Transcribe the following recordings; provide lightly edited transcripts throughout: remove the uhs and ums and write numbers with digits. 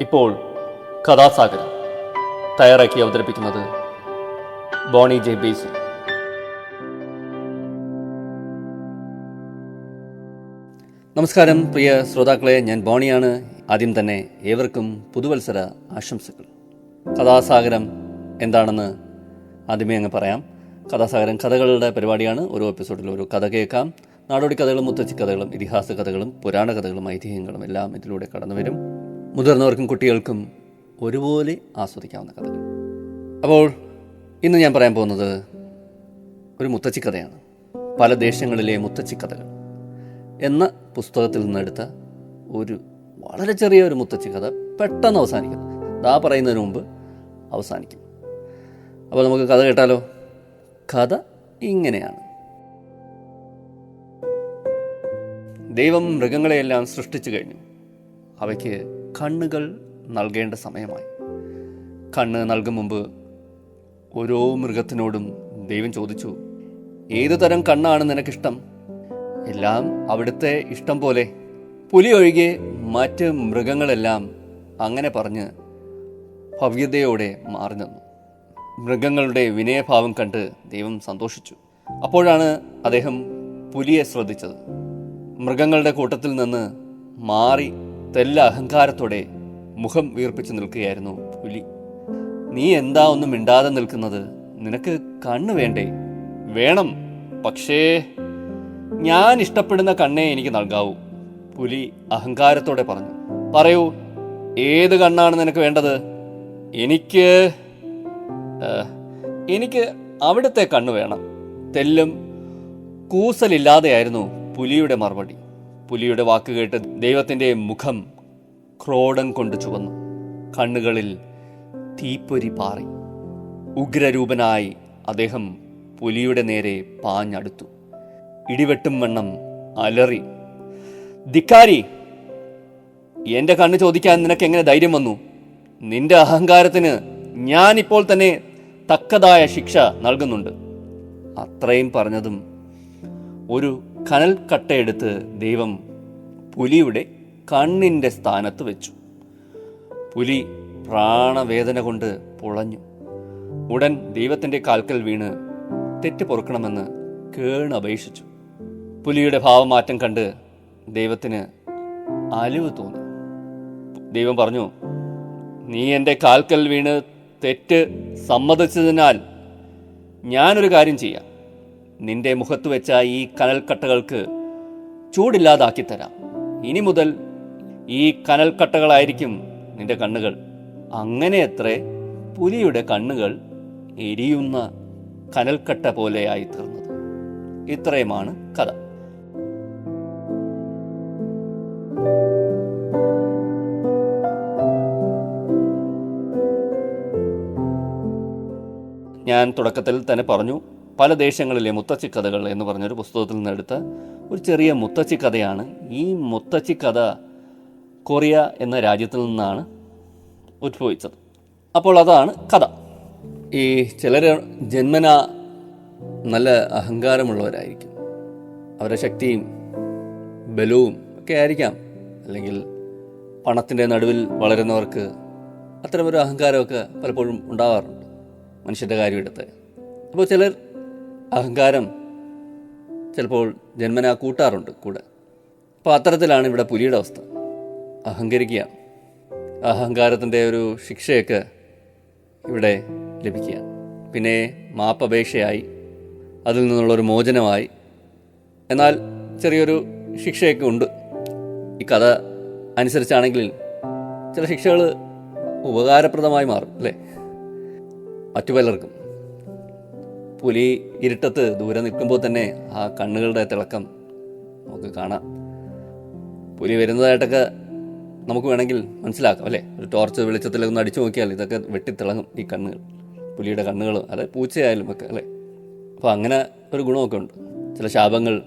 ഇപ്പോൾ കഥാസാഗരം തയ്യാറാക്കി അവതരിപ്പിക്കുന്നത് ബോണി ജെ ബേസി. നമസ്കാരം പ്രിയ ശ്രോതാക്കളെ, ഞാൻ ബോണിയാണ്. ആദ്യം തന്നെ ഏവർക്കും പുതുവത്സര ആശംസകൾ. കഥാസാഗരം എന്താണെന്ന് ആദ്യമേ അങ്ങ് പറയാം. കഥാസാഗരം കഥകളുടെ പരിപാടിയാണ്. ഓരോ എപ്പിസോഡിൽ ഓരോ കഥ കേൾക്കാം. നാടോടി കഥകളും മുത്തച്ഛി കഥകളും ഇതിഹാസ കഥകളും പുരാണ കഥകളും ഐതിഹ്യങ്ങളും എല്ലാം ഇതിലൂടെ കടന്നു വരും. മുതിർന്നവർക്കും കുട്ടികൾക്കും ഒരുപോലെ ആസ്വദിക്കാവുന്ന കഥകൾ. അപ്പോൾ ഇന്ന് ഞാൻ പറയാൻ പോകുന്നത് ഒരു മുത്തച്ഛി കഥയാണ്. പല ദേശങ്ങളിലെ മുത്തച്ഛി കഥകൾ എന്ന പുസ്തകത്തിൽ നിന്നെടുത്ത ഒരു വളരെ ചെറിയ ഒരു മുത്തച്ഛി കഥ. പെട്ടെന്ന് അവസാനിക്കും. പറയുന്നതിന് മുമ്പ് അവസാനിക്കും. അപ്പോൾ നമുക്ക് കഥ കേട്ടാലോ. കഥ ഇങ്ങനെയാണ്. ദൈവം മൃഗങ്ങളെയെല്ലാം സൃഷ്ടിച്ചു കഴിഞ്ഞു. അവയ്ക്ക് കണ്ണുകൾ നൽകേണ്ട സമയമായി. കണ്ണ് നൽകും മുമ്പ് ഓരോ മൃഗത്തിനോടും ദൈവം ചോദിച്ചു, ഏതു തരം കണ്ണാണ് നിനക്കിഷ്ടം? എല്ലാം അവിടുത്തെ ഇഷ്ടം പോലെ. പുലി ഒഴികെ മറ്റ് മൃഗങ്ങളെല്ലാം അങ്ങനെ പറഞ്ഞ് ഭവ്യതയോടെ മാറി നിന്നു. മൃഗങ്ങളുടെ വിനയഭാവം കണ്ട് ദൈവം സന്തോഷിച്ചു. അപ്പോഴാണ് അദ്ദേഹം പുലിയെ ശ്രദ്ധിച്ചത്. മൃഗങ്ങളുടെ കൂട്ടത്തിൽ നിന്ന് മാറി തെല്ല അഹങ്കാരത്തോടെ മുഖം വീർപ്പിച്ച് നിൽക്കുകയായിരുന്നു പുലി. നീ എന്താ ഒന്നും മിണ്ടാതെ നിൽക്കുന്നത്? നിനക്ക് കണ്ണ് വേണ്ടേ? വേണം, പക്ഷേ ഞാൻ ഇഷ്ടപ്പെടുന്ന കണ്ണേ എനിക്ക് നൽകാവൂ, പുലി അഹങ്കാരത്തോടെ പറഞ്ഞു. പറയൂ, ഏത് കണ്ണാണ് നിനക്ക് വേണ്ടത്? എനിക്ക് അവിടുത്തെ കണ്ണ് വേണം. തെല്ലും കൂസലില്ലാതെയായിരുന്നു പുലിയുടെ മറുപടി. പുലിയുടെ വാക്ക് കേട്ട് ദൈവത്തിൻ്റെ മുഖം ക്രോധം കൊണ്ട് ചുവന്നു. കണ്ണുകളിൽ തീപ്പൊരി പാറി. ഉഗ്രരൂപനായി അദ്ദേഹം പുലിയുടെ നേരെ പാഞ്ഞടുത്തു. ഇടിവെട്ടും വണ്ണം അലറി, ധിക്കാരി, എൻ്റെ കണ്ണ് ചോദിക്കാൻ നിനക്ക് എങ്ങനെ ധൈര്യം വന്നു? നിന്റെ അഹങ്കാരത്തിന് ഞാനിപ്പോൾ തന്നെ തക്കതായ ശിക്ഷ നൽകുന്നുണ്ട്. അത്രയും പറഞ്ഞതും ഒരു കനൽ കട്ടയെടുത്ത് ദൈവം പുലിയുടെ കണ്ണിൻ്റെ സ്ഥാനത്ത് വെച്ചു. പുലി പ്രാണവേദന കൊണ്ട് പുളഞ്ഞു. ഉടൻ ദൈവത്തിൻ്റെ കാൽക്കൽ വീണ് തെറ്റ് പൊറുക്കണമെന്ന് കേണപേക്ഷിച്ചു. പുലിയുടെ ഭാവമാറ്റം കണ്ട് ദൈവത്തിന് അലിവ് തോന്നി. ദൈവം പറഞ്ഞു, നീ എൻ്റെ കാൽക്കൽ വീണ് തെറ്റ് സമ്മതിച്ചതിനാൽ ഞാനൊരു കാര്യം ചെയ്യാം. നിന്റെ മുഖത്ത് വെച്ച ഈ കനൽക്കട്ടകൾക്ക് ചൂടില്ലാതാക്കി തരാം. ഇനി മുതൽ ഈ കനൽക്കട്ടകളായിരിക്കും നിന്റെ കണ്ണുകൾ. അങ്ങനെ എത്രേ പുലിയുടെ കണ്ണുകൾ എരിയുന്ന കനൽക്കട്ട പോലെയായി തീർന്നത്. ഇത്രയുമാണ് കഥ. ഞാൻ തുടക്കത്തിൽ തന്നെ പറഞ്ഞു, പല ദേശങ്ങളിലെ മുത്തച്ഛി കഥകൾ എന്ന് പറഞ്ഞൊരു പുസ്തകത്തിൽ നിന്നെടുത്ത ഒരു ചെറിയ മുത്തച്ഛി കഥയാണ്. ഈ മുത്തച്ഛി കഥ കൊറിയ എന്ന രാജ്യത്തിൽ നിന്നാണ് ഉദ്ഭവിച്ചത്. അപ്പോൾ അതാണ് കഥ. ഈ ചിലർ ജന്മന നല്ല അഹങ്കാരമുള്ളവരായിരിക്കും. അവരുടെ ശക്തിയും ബലവും ഒക്കെ ആയിരിക്കാം. അല്ലെങ്കിൽ പണത്തിൻ്റെ നടുവിൽ വളരുന്നവർക്ക് അത്തരമൊരു അഹങ്കാരമൊക്കെ പലപ്പോഴും ഉണ്ടാവാറുണ്ട് മനുഷ്യൻ്റെ കാര്യമെടുത്ത്. അപ്പോൾ ചിലർ അഹങ്കാരം ചിലപ്പോൾ ജന്മനാ കൂട്ടാറുണ്ട് കൂടെ. അപ്പോൾ അത്തരത്തിലാണ് ഇവിടെ പുലിയുടെ അവസ്ഥ. അഹങ്കരിക്കുക, അഹങ്കാരത്തിൻ്റെ ഒരു ശിക്ഷയൊക്കെ ഇവിടെ ലഭിക്കുക. പിന്നെ മാപ്പപേക്ഷയായി, അതിൽ നിന്നുള്ളൊരു മോചനമായി. എന്നാൽ ചെറിയൊരു ശിക്ഷയൊക്കെ ഉണ്ട്. ഈ കഥ അനുസരിച്ചാണെങ്കിൽ ചില ശിക്ഷകൾ ഉപകാരപ്രദമായി മാറും അല്ലേ മറ്റു പലർക്കും. പുലി ഇരുട്ടത്ത് ദൂരെ നിൽക്കുമ്പോൾ തന്നെ ആ കണ്ണുകളുടെ തിളക്കം നമുക്ക് കാണാം. പുലി വരുന്നതായിട്ടൊക്കെ നമുക്ക് വേണമെങ്കിൽ മനസ്സിലാക്കാം അല്ലേ. ഒരു ടോർച്ച് വെളിച്ചത്തിലൊന്ന് അടിച്ചു നോക്കിയാൽ ഇതൊക്കെ വെട്ടിത്തിളങ്ങും ഈ കണ്ണുകൾ, പുലിയുടെ കണ്ണുകൾ. അല്ലെ പൂച്ചയായാലും ഒക്കെ അല്ലേ. അപ്പോൾ അങ്ങനെ ഒരു ഗുണമൊക്കെ ഉണ്ട്. ചില ശാപങ്ങൾ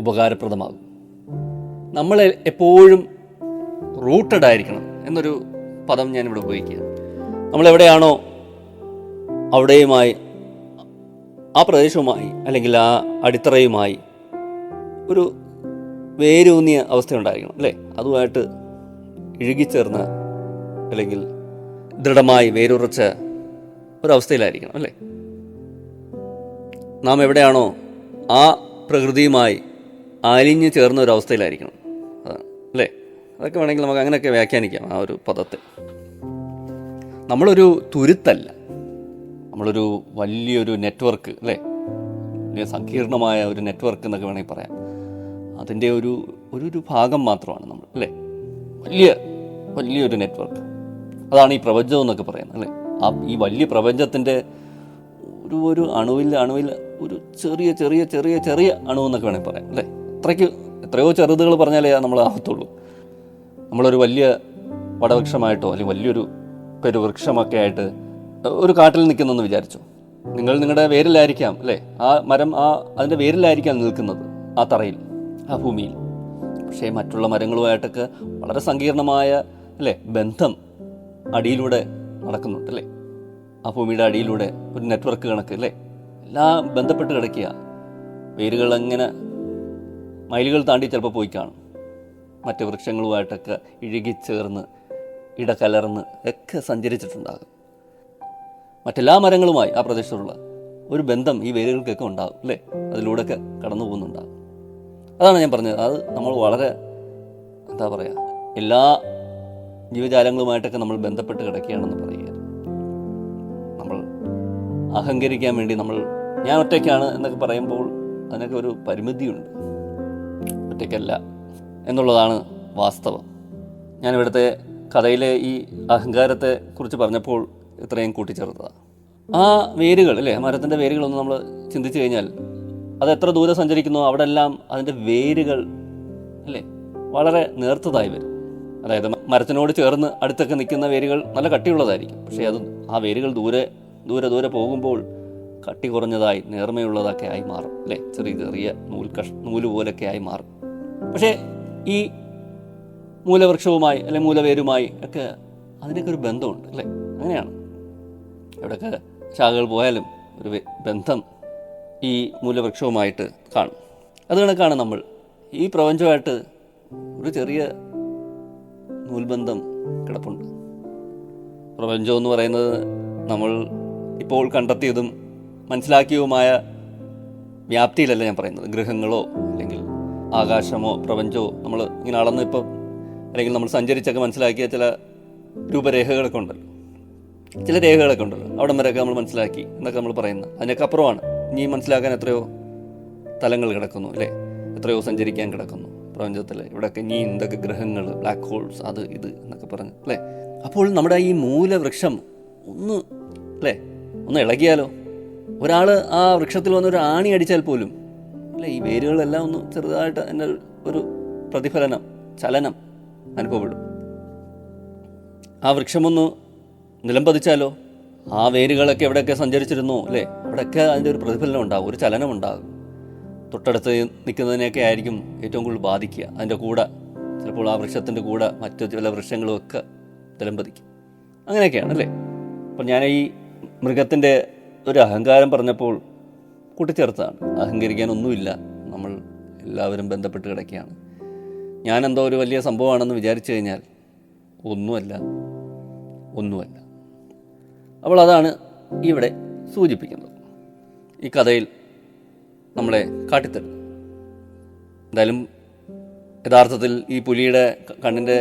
ഉപകാരപ്രദമാകും. നമ്മൾ എപ്പോഴും റൂട്ടഡ് ആയിരിക്കണം എന്നൊരു പദം ഞാനിവിടെ ഉപയോഗിക്കുക. നമ്മളെവിടെയാണോ അവിടെയുമായി, ആ പ്രദേശവുമായി അല്ലെങ്കിൽ ആ അടിത്തറയുമായി ഒരു വേരൂന്നിയ അവസ്ഥ ഉണ്ടായിരിക്കണം അല്ലേ. അതുമായിട്ട് ഇഴുകിച്ചേർന്ന അല്ലെങ്കിൽ ദൃഢമായി വേരുറച്ച ഒരവസ്ഥയിലായിരിക്കണം അല്ലേ? നാം എവിടെയാണോ ആ പ്രകൃതിയുമായി അലിഞ്ഞു ചേർന്ന ഒരവസ്ഥയിലായിരിക്കണം. അതാണ് അല്ലേ? അതൊക്കെ വേണമെങ്കിൽ നമുക്ക് അങ്ങനെയൊക്കെ വ്യാഖ്യാനിക്കാം ആ ഒരു പദത്തെ. നമ്മളൊരു തുരുത്തല്ല, നമ്മളൊരു വലിയൊരു നെറ്റ്വർക്ക് അല്ലേ? വലിയ സങ്കീർണമായ ഒരു നെറ്റ്വർക്ക് എന്നൊക്കെ വേണമെങ്കിൽ പറയാം. അതിൻ്റെ ഒരു ഭാഗം മാത്രമാണ് നമ്മൾ അല്ലേ? വലിയൊരു നെറ്റ്വർക്ക്. അതാണ് ഈ പ്രപഞ്ചം എന്നൊക്കെ പറയുന്നത് അല്ലേ? ഈ വലിയ പ്രപഞ്ചത്തിൻ്റെ ഒരു അണുവിൽ ഒരു ചെറിയ ചെറിയ ചെറിയ ചെറിയ അണുവെന്നൊക്കെ വേണമെങ്കിൽ പറയാം അല്ലേ? എത്രയോ ചെറുതുകൾ പറഞ്ഞാലേ നമ്മൾ ആവത്തുള്ളൂ. നമ്മളൊരു വലിയ വടവൃക്ഷമായിട്ടോ അല്ലെങ്കിൽ വലിയൊരു പെരുവൃക്ഷമൊക്കെ ആയിട്ട് ഒരു കാട്ടിൽ നിൽക്കുന്നെന്ന് വിചാരിച്ചു. നിങ്ങളുടെ വേരിലായിരിക്കാം അല്ലേ? ആ മരം അതിൻ്റെ വേരിലായിരിക്കാം നിൽക്കുന്നത്, ആ തറയിൽ, ആ ഭൂമിയിൽ. പക്ഷേ മറ്റുള്ള മരങ്ങളുമായിട്ടൊക്കെ വളരെ സങ്കീർണമായ അല്ലേ ബന്ധം അടിയിലൂടെ നടക്കുന്നുണ്ട് അല്ലേ? ആ ഭൂമിയുടെ അടിയിലൂടെ ഒരു നെറ്റ്വർക്ക് കണക്ക് അല്ലേ? എല്ലാം ബന്ധപ്പെട്ട് കിടക്കുക. വേരുകൾ അങ്ങനെ മൈലുകൾ താണ്ടി ചിലപ്പോൾ പോയി കാണും. മറ്റ് വൃക്ഷങ്ങളുമായിട്ടൊക്കെ ഇഴുകിച്ചേർന്ന് ഇടകലർന്ന് ഒക്കെ സഞ്ചരിച്ചിട്ടുണ്ടാകും. മറ്റെല്ലാ മരങ്ങളുമായി ആ പ്രദേശത്തുള്ള ഒരു ബന്ധം ഈ വേരുകൾക്കൊക്കെ ഉണ്ടാകും അല്ലേ? അതിലൂടെയൊക്കെ കടന്നു പോകുന്നുണ്ടാകും. അതാണ് ഞാൻ പറഞ്ഞത്. അത് നമ്മൾ വളരെ എന്താ പറയുക, എല്ലാ ജീവജാലങ്ങളുമായിട്ടൊക്കെ നമ്മൾ ബന്ധപ്പെട്ട് കിടക്കുകയാണെന്ന് പറയുക. നമ്മൾ അഹങ്കരിക്കാൻ വേണ്ടി ഞാൻ ഒറ്റയ്ക്കാണ് എന്നൊക്കെ പറയുമ്പോൾ അതിനൊക്കെ ഒരു പരിമിതിയുണ്ട്. ഒറ്റയ്ക്കല്ല എന്നുള്ളതാണ് വാസ്തവം. ഞാനിവിടുത്തെ കഥയിലെ ഈ അഹങ്കാരത്തെ കുറിച്ച് പറഞ്ഞപ്പോൾ ഇത്രയും കൂട്ടിച്ചേർത്തതാണ്. ആ വേരുകൾ അല്ലേ, മരത്തിൻ്റെ വേരുകളൊന്നും നമ്മൾ ചിന്തിച്ചു കഴിഞ്ഞാൽ അത് എത്ര ദൂരെ സഞ്ചരിക്കുന്നോ അവിടെ എല്ലാം അതിൻ്റെ വേരുകൾ അല്ലേ വളരെ നേർത്തതായി വരും. അതായത് മരത്തിനോട് ചേർന്ന് അടുത്തൊക്കെ നിൽക്കുന്ന വേരുകൾ നല്ല കട്ടിയുള്ളതായിരിക്കും. പക്ഷേ ആ വേരുകൾ ദൂരെ ദൂരെ ദൂരെ പോകുമ്പോൾ കട്ടി കുറഞ്ഞതായി നേർമയുള്ളതൊക്കെ ആയി മാറും അല്ലേ? ചെറിയ ചെറിയ നൂല് പോലൊക്കെ ആയി മാറും. പക്ഷേ ഈ മൂലവൃക്ഷവുമായി അല്ലെങ്കിൽ മൂലവേരുമായി ഒക്കെ അതിനൊക്കെ ഒരു ബന്ധമുണ്ട് അല്ലേ? അങ്ങനെയാണ്. എവിടെയൊക്കെ ശാഖകൾ പോയാലും ഒരു ബന്ധം ഈ മൂലവൃക്ഷവുമായിട്ട് കാണും. അത് കണക്കാണ് നമ്മൾ ഈ പ്രപഞ്ചമായിട്ട് ഒരു ചെറിയ നൂൽബന്ധം കിടപ്പുണ്ട്. പ്രപഞ്ചം എന്ന് പറയുന്നത് നമ്മൾ ഇപ്പോൾ കണ്ടെത്തിയതും മനസ്സിലാക്കിയതുമായ വ്യാപ്തിയിലല്ല ഞാൻ പറയുന്നത്. ഗ്രഹങ്ങളോ അല്ലെങ്കിൽ ആകാശമോ പ്രപഞ്ചമോ നമ്മൾ ഇങ്ങനെ അളന്ന് ഇപ്പോൾ അല്ലെങ്കിൽ നമ്മൾ സഞ്ചരിച്ചൊക്കെ മനസ്സിലാക്കിയ ചില രൂപരേഖകളൊക്കെ ഉണ്ടല്ലോ, ചില രേഖകളൊക്കെ ഉണ്ടല്ലോ, അവിടം വരെയൊക്കെ നമ്മൾ മനസ്സിലാക്കി എന്നൊക്കെ നമ്മൾ പറയുന്നത്. അതിനൊക്കെ അപ്പുറമാണ് ഇനി മനസ്സിലാക്കാൻ എത്രയോ തലങ്ങൾ കിടക്കുന്നു അല്ലേ? എത്രയോ സഞ്ചരിക്കാൻ കിടക്കുന്നു പ്രപഞ്ചത്തിൽ. ഇവിടെയൊക്കെ ഇനി എന്തൊക്കെ ഗ്രഹങ്ങൾ, ബ്ലാക്ക് ഹോൾസ്, അത് ഇത് എന്നൊക്കെ പറഞ്ഞ് അല്ലേ? അപ്പോൾ നമ്മുടെ ഈ മൂലവൃക്ഷം ഒന്ന് ഇളകിയാലോ? ഒരാൾ ആ വൃക്ഷത്തിൽ വന്നൊരു ആണി അടിച്ചാൽ പോലും അല്ലേ ഈ വേരുകളെല്ലാം ഒന്ന് ചെറുതായിട്ട് അതിൻ്റെ ഒരു പ്രതിഫലനം, ചലനം അനുഭവപ്പെടും. ആ വൃക്ഷമൊന്ന് നിലംപതിച്ചാലോ ആ വേരുകളൊക്കെ എവിടെയൊക്കെ സഞ്ചരിച്ചിരുന്നോ അല്ലേ അവിടെയൊക്കെ അതിൻ്റെ ഒരു പ്രതിഫലനം ഉണ്ടാകും, ഒരു ചലനം ഉണ്ടാകും. തൊട്ടടുത്ത് നിൽക്കുന്നതിനെയൊക്കെ ആയിരിക്കും ഏറ്റവും കൂടുതൽ ബാധിക്കുക. അതിൻ്റെ കൂടെ ചിലപ്പോൾ ആ വൃക്ഷത്തിൻ്റെ കൂടെ മറ്റു ചില വൃക്ഷങ്ങളുമൊക്കെ നിലംപതിക്കും. അങ്ങനെയൊക്കെയാണ് അല്ലേ? അപ്പോൾ ഞാൻ ഈ മൃഗത്തിൻ്റെ ഒരു അഹങ്കാരം പറഞ്ഞപ്പോൾ കൂട്ടിച്ചേർത്താണ്. അഹങ്കരിക്കാനൊന്നുമില്ല, നമ്മൾ എല്ലാവരും ബന്ധപ്പെട്ട് കിടക്കുകയാണ്. ഞാനെന്തോ ഒരു വലിയ സംഭവമാണെന്ന് വിചാരിച്ചു കഴിഞ്ഞാൽ ഒന്നുമല്ല. അപ്പോൾ അതാണ് ഇവിടെ സൂചിപ്പിക്കുന്നത്, ഈ കഥയിൽ നമ്മളെ കാട്ടിത്തരുന്നത്. എന്തായാലും യഥാർത്ഥത്തിൽ ഈ പുലിയുടെ കണ്ണിൻ്റെ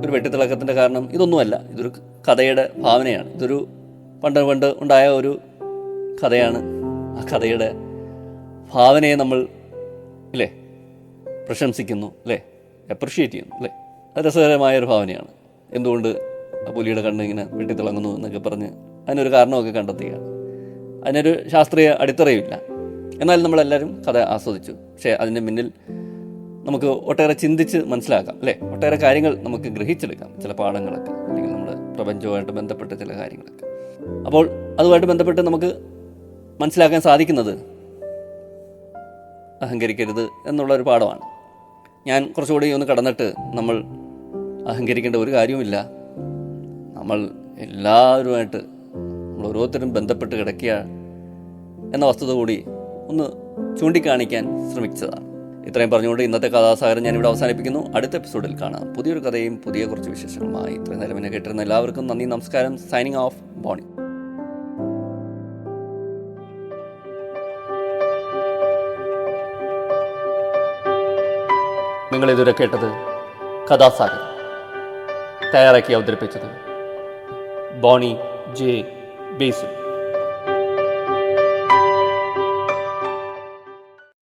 ഒരു വെട്ടിത്തിളക്കത്തിൻ്റെ കാരണം ഇതൊന്നുമല്ല. ഇതൊരു കഥയുടെ ഭാവനയാണ്. ഇതൊരു പണ്ട് ഉണ്ടായ ഒരു കഥയാണ്. ആ കഥയുടെ ഭാവനയെ നമ്മൾ അല്ലേ പ്രശംസിക്കുന്നു അല്ലേ, അപ്രിഷ്യേറ്റ് ചെയ്യുന്നു അല്ലേ? അത് രസകരമായൊരു ഭാവനയാണ്. എന്തുകൊണ്ട് ആ പുലിയുടെ കണ്ണ് ഇങ്ങനെ വെട്ടിത്തിളങ്ങുന്നു എന്നൊക്കെ പറഞ്ഞ് അതിനൊരു കാരണമൊക്കെ കണ്ടെത്തുകയാണ്. അതിനൊരു ശാസ്ത്രീയ അടിത്തറയുമില്ല. എന്നാൽ നമ്മളെല്ലാവരും കഥ ആസ്വദിച്ചു. പക്ഷേ അതിൻ്റെ മുന്നിൽ നമുക്ക് ഒട്ടേറെ ചിന്തിച്ച് മനസ്സിലാക്കാം അല്ലേ? ഒട്ടേറെ കാര്യങ്ങൾ നമുക്ക് ഗ്രഹിച്ചെടുക്കാം, ചില പാഠങ്ങളൊക്കെ, അല്ലെങ്കിൽ നമ്മുടെ പ്രപഞ്ചവുമായിട്ട് ബന്ധപ്പെട്ട ചില കാര്യങ്ങളൊക്കെ. അപ്പോൾ അതുമായിട്ട് ബന്ധപ്പെട്ട് നമുക്ക് മനസ്സിലാക്കാൻ സാധിക്കുന്നത് അഹങ്കരിക്കരുത് എന്നുള്ളൊരു പാഠമാണ്. ഞാൻ കുറച്ചുകൂടി ഒന്ന് കടന്നിട്ട് നമ്മൾ അഹങ്കരിക്കേണ്ട ഒരു കാര്യവുമില്ല. നമ്മൾ എല്ലാവരുമായിട്ട് നമ്മൾ ഓരോരുത്തരും ബന്ധപ്പെട്ട് കിടക്കുക എന്ന വസ്തുത കൂടി ഒന്ന് ചൂണ്ടിക്കാണിക്കാൻ ശ്രമിച്ചതാണ്. ഇത്രയും പറഞ്ഞുകൊണ്ട് ഇന്നത്തെ കഥാസാഗരം ഞാനിവിടെ അവസാനിപ്പിക്കുന്നു. അടുത്ത എപ്പിസോഡിൽ കാണാം. പുതിയൊരു കഥയും പുതിയ കുറച്ച് വിശേഷങ്ങളുമായി. ഇത്രയും നേരം എന്നെ കേട്ടിരുന്ന എല്ലാവർക്കും നന്ദി, നമസ്കാരം. Signing off, Boney. നിങ്ങളിതുവരെ കേട്ടത് കഥാസാഗരം. തയ്യാറാക്കി അവതരിപ്പിച്ചത് ബോണി ജെ ബേസിൽ.